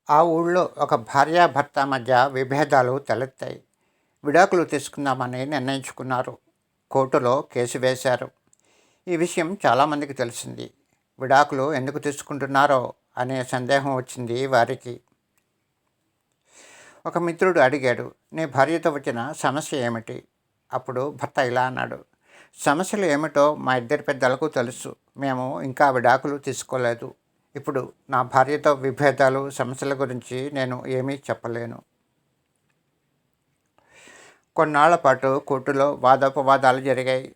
ఆ ఊళ్ళో ఒక భార్యాభర్త మధ్య విభేదాలు తలెత్తాయి. విడాకులు తీసుకుందామని నిర్ణయించుకున్నారు. కోర్టులో కేసు వేశారు. ఈ విషయం చాలామందికి తెలిసింది. విడాకులు ఎందుకు తీసుకుంటున్నారో అనే సందేహం వచ్చింది వారికి. ఒక మిత్రుడు అడిగాడు, నీ భార్యతో వచ్చిన సమస్య ఏమిటి? అప్పుడు భర్త ఇలా అన్నాడు, సమస్యలు ఏమిటో మా ఇద్దరి పెద్దలకు తెలుసు. మేము ఇంకా విడాకులు తీసుకోలేదు. ఇప్పుడు నా భార్యతో విభేదాలు, సమస్యల గురించి నేను ఏమీ చెప్పలేను. కొన్నాళ్ల పాటు కోర్టులో వాదోపవాదాలు జరిగాయి.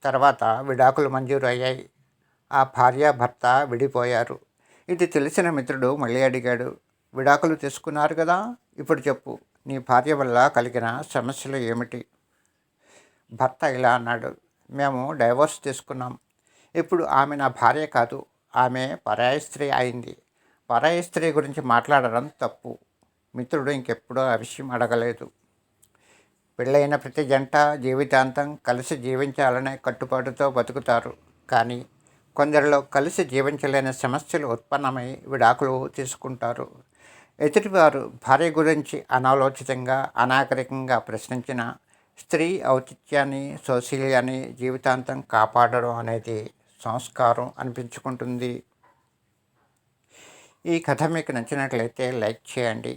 తర్వాత విడాకులు మంజూరు అయ్యాయి. ఆ భార్య భర్త విడిపోయారు. ఇది తెలిసిన మిత్రుడు మళ్ళీ అడిగాడు, విడాకులు తీసుకున్నారు కదా, ఇప్పుడు చెప్పు, నీ భార్య వల్ల కలిగిన సమస్యలు ఏమిటి? భర్త ఇలా అన్నాడు, మేము డైవోర్స్ తీసుకున్నాం. ఇప్పుడు ఆమె నా భార్య కాదు, ఆమె పరాయి స్త్రీ అయింది. పరాయి స్త్రీ గురించి మాట్లాడడం తప్పు. మిత్రుడు ఇంకెప్పుడూ ఆ విషయం అడగలేదు. పెళ్ళైన ప్రతి జంట జీవితాంతం కలిసి జీవించాలనే కట్టుబాటుతో బతుకుతారు. కానీ కొందరిలో కలిసి జీవించలేని సమస్యలు ఉత్పన్నమై విడాకులు తీసుకుంటారు. ఎదుటివారు భార్య గురించి అనాలోచితంగా, అనాగరికంగా ప్రశ్నించిన స్త్రీ ఔచిత్యాన్ని, సౌశీల్యాన్ని జీవితాంతం కాపాడడం అనేది సంస్కారం అనిపించుకుంటుంది. ఈ కథ మీకు నచ్చినట్లయితే లైక్ చేయండి.